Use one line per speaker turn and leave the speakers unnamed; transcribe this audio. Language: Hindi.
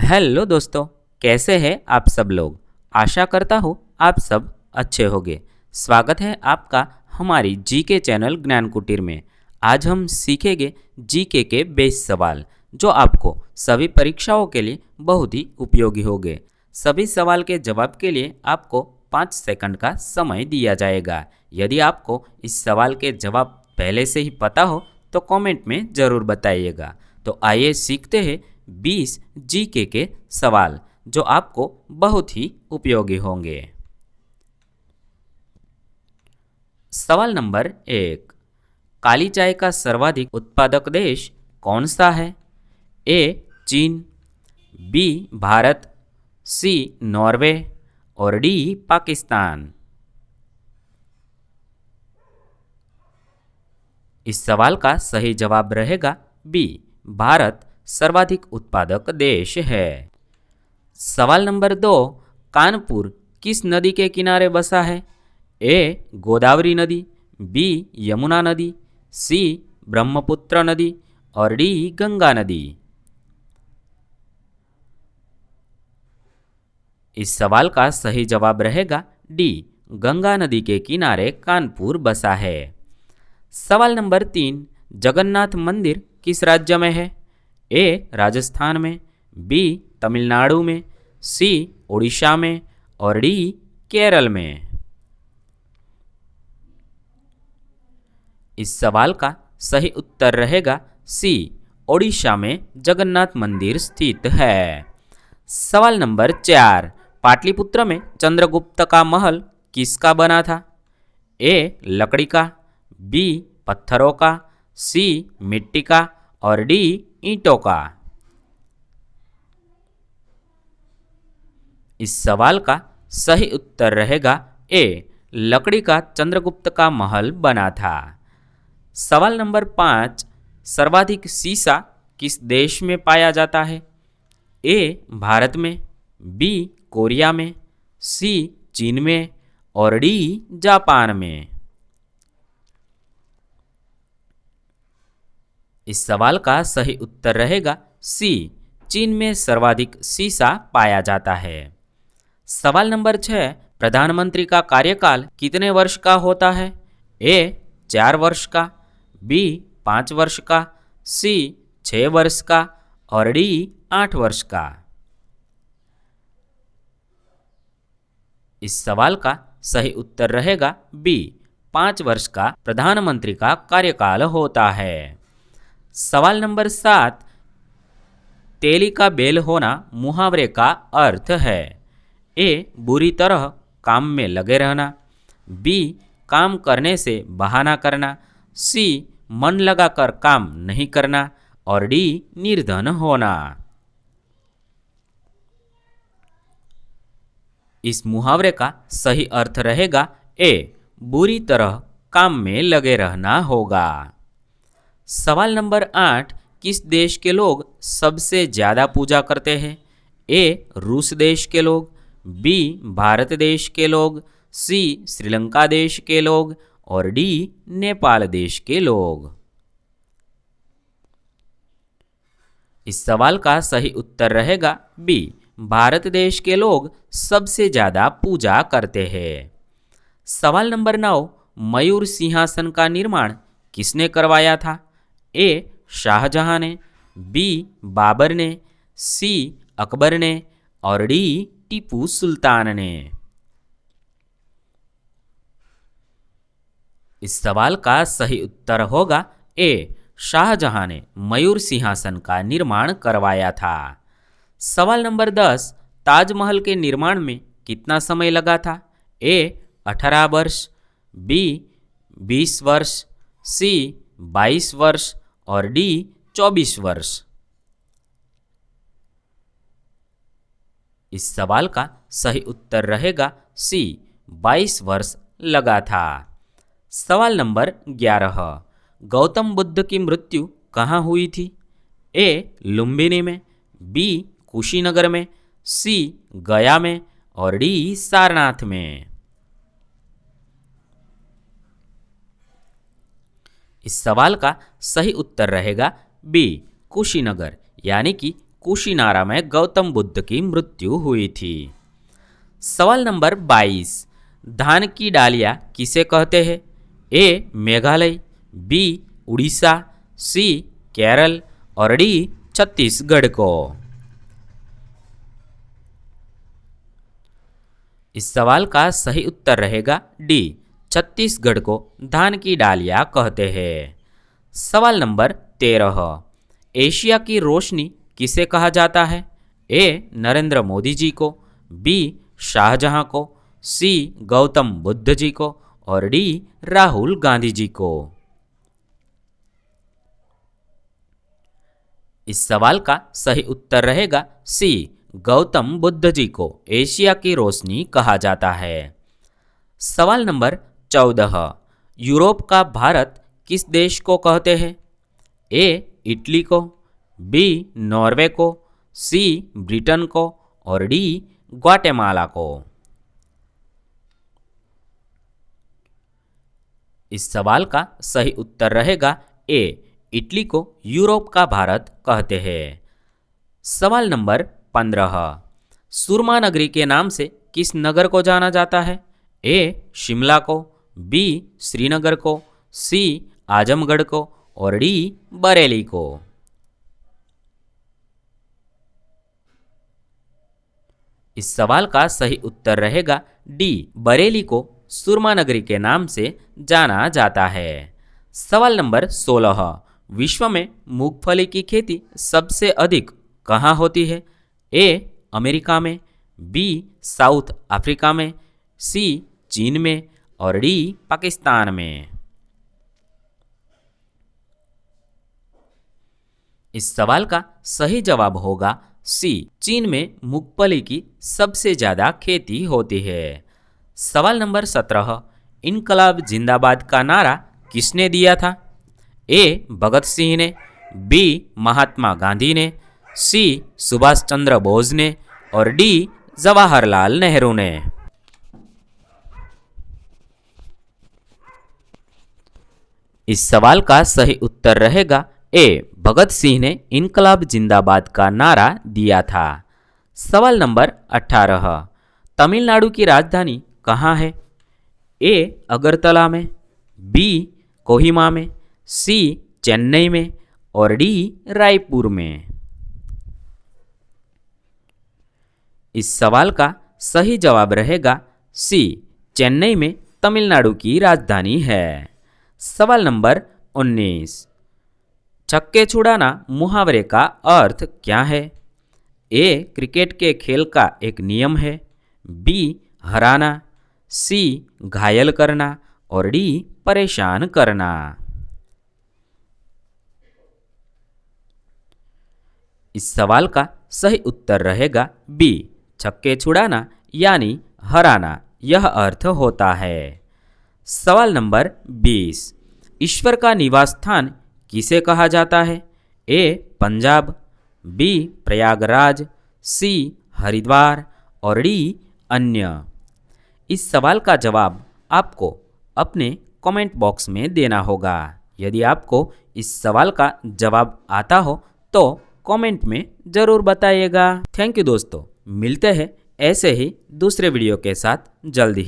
हेलो दोस्तों, कैसे हैं आप सब लोग। आशा करता हूँ आप सब अच्छे होंगे। स्वागत है आपका हमारी जीके चैनल ज्ञान कुटीर में। आज हम सीखेंगे जीके के बेस सवाल जो आपको सभी परीक्षाओं के लिए बहुत ही उपयोगी होंगे। सभी सवाल के जवाब के लिए आपको 5 सेकंड का समय दिया जाएगा। यदि आपको इस सवाल के जवाब पहले से ही पता हो तो कमेंट में ज़रूर बताइएगा। तो आइए सीखते हैं 20 जीके के सवाल जो आपको बहुत ही उपयोगी होंगे। सवाल नंबर 1। काली चाय का सर्वाधिक उत्पादक देश कौन सा है? ए चीन, बी भारत, सी नॉर्वे और डी पाकिस्तान। इस सवाल का सही जवाब रहेगा बी भारत सर्वाधिक उत्पादक देश है। सवाल नंबर 2। कानपुर किस नदी के किनारे बसा है? ए गोदावरी नदी, बी यमुना नदी, सी ब्रह्मपुत्र नदी और डी गंगा नदी। इस सवाल का सही जवाब रहेगा डी गंगा नदी के किनारे कानपुर बसा है। सवाल नंबर 3। जगन्नाथ मंदिर किस राज्य में है? ए राजस्थान में, बी तमिलनाडु में, सी उड़ीसा में और डी केरल में। इस सवाल का सही उत्तर रहेगा सी ओडिशा में जगन्नाथ मंदिर स्थित है। सवाल नंबर 4। पाटलिपुत्र में चंद्रगुप्त का महल किसका बना था? ए लकड़ी का, बी पत्थरों का, सी मिट्टी का और डी ईंटों का। इस सवाल का सही उत्तर रहेगा ए लकड़ी का चंद्रगुप्त का महल बना था। सवाल नंबर 5। सर्वाधिक सीसा किस देश में पाया जाता है? ए भारत में, बी कोरिया में, सी चीन में और डी जापान में। इस सवाल का सही उत्तर रहेगा सी चीन में सर्वाधिक सीसा पाया जाता है। सवाल नंबर 6। प्रधानमंत्री का कार्यकाल कितने वर्ष का होता है? ए 4 वर्ष का, बी 5 वर्ष का, सी 6 वर्ष का और डी 8 वर्ष का। इस सवाल का सही उत्तर रहेगा बी 5 वर्ष का प्रधानमंत्री का कार्यकाल होता है। सवाल नंबर 7। तेली का बेल होना मुहावरे का अर्थ है? ए बुरी तरह काम में लगे रहना, बी काम करने से बहाना करना, सी मन लगाकर काम नहीं करना और डी निर्धन होना। इस मुहावरे का सही अर्थ रहेगा ए बुरी तरह काम में लगे रहना होगा। सवाल नंबर 8। किस देश के लोग सबसे ज़्यादा पूजा करते हैं? ए रूस देश के लोग, बी भारत देश के लोग, सी श्रीलंका देश के लोग और डी नेपाल देश के लोग। इस सवाल का सही उत्तर रहेगा बी भारत देश के लोग सबसे ज़्यादा पूजा करते हैं। सवाल नंबर 9। मयूर सिंहासन का निर्माण किसने करवाया था? ए शाहजहां ने, बी बाबर ने, सी अकबर ने और डी टीपू सुल्तान ने। इस सवाल का सही उत्तर होगा ए शाहजहां ने मयूर सिंहासन का निर्माण करवाया था। सवाल नंबर 10। ताजमहल के निर्माण में कितना समय लगा था? ए 18 वर्ष, बी 20 वर्ष, सी 22 वर्ष और डी 24 वर्ष। इस सवाल का सही उत्तर रहेगा सी 22 वर्ष लगा था। सवाल नंबर 11। गौतम बुद्ध की मृत्यु कहाँ हुई थी? ए लुम्बिनी में, बी कुशीनगर में, सी गया में और डी सारनाथ में। इस सवाल का सही उत्तर रहेगा बी कुशीनगर यानी कि कुशीनारा में गौतम बुद्ध की मृत्यु हुई थी। सवाल नंबर 22, धान की डालियाँ किसे कहते हैं? ए मेघालय, बी उड़ीसा, सी केरल और डी छत्तीसगढ़ को। इस सवाल का सही उत्तर रहेगा डी, छत्तीसगढ़ को धान की डालियाँ कहते हैं। सवाल नंबर 13, एशिया की रोशनी किसे कहा जाता है? ए नरेंद्र मोदी जी को, बी शाहजहां को, सी गौतम बुद्ध जी को और डी राहुल गांधी जी को। इस सवाल का सही उत्तर रहेगा सी, गौतम बुद्ध जी को एशिया की रोशनी कहा जाता है। सवाल नंबर 14, यूरोप का भारत किस देश को कहते हैं? ए इटली को, बी नॉर्वे को, सी ब्रिटेन को और डी ग्वाटेमाला को। इस सवाल का सही उत्तर रहेगा ए, इटली को यूरोप का भारत कहते हैं। सवाल नंबर 15, सुरमा नगरी के नाम से किस नगर को जाना जाता है? ए शिमला को, बी श्रीनगर को, सी आजमगढ़ को और डी बरेली को। इस सवाल का सही उत्तर रहेगा डी, बरेली को सुरमा नगरी के नाम से जाना जाता है। सवाल नंबर 16, विश्व में मूंगफली की खेती सबसे अधिक कहाँ होती है? ए अमेरिका में, बी साउथ अफ्रीका में, सी चीन में और डी पाकिस्तान में। इस सवाल का सही जवाब होगा सी, चीन में मूंगफली की सबसे ज़्यादा खेती होती है। सवाल नंबर 17, इनकलाब जिंदाबाद का नारा किसने दिया था? ए भगत सिंह ने, बी महात्मा गांधी ने, सी सुभाष चंद्र बोस ने और डी जवाहरलाल नेहरू ने। इस सवाल का सही उत्तर रहेगा ए, भगत सिंह ने इनकलाब जिंदाबाद का नारा दिया था। सवाल नंबर 18, तमिलनाडु की राजधानी कहाँ है? ए अगरतला में, बी कोहिमा में, सी चेन्नई में और डी रायपुर में। इस सवाल का सही जवाब रहेगा सी, चेन्नई में तमिलनाडु की राजधानी है। सवाल नंबर 19, छक्के छुड़ाना मुहावरे का अर्थ क्या है? ए क्रिकेट के खेल का एक नियम है, बी हराना, सी घायल करना और डी परेशान करना। इस सवाल का सही उत्तर रहेगा बी, छक्के छुड़ाना यानी हराना, यह अर्थ होता है। सवाल नंबर 20, ईश्वर का निवास स्थान किसे कहा जाता है? ए पंजाब, बी प्रयागराज, सी हरिद्वार और डी अन्य। इस सवाल का जवाब आपको अपने कमेंट बॉक्स में देना होगा। यदि आपको इस सवाल का जवाब आता हो तो कमेंट में ज़रूर बताइएगा। थैंक यू दोस्तों, मिलते हैं ऐसे ही दूसरे वीडियो के साथ जल्दी ही।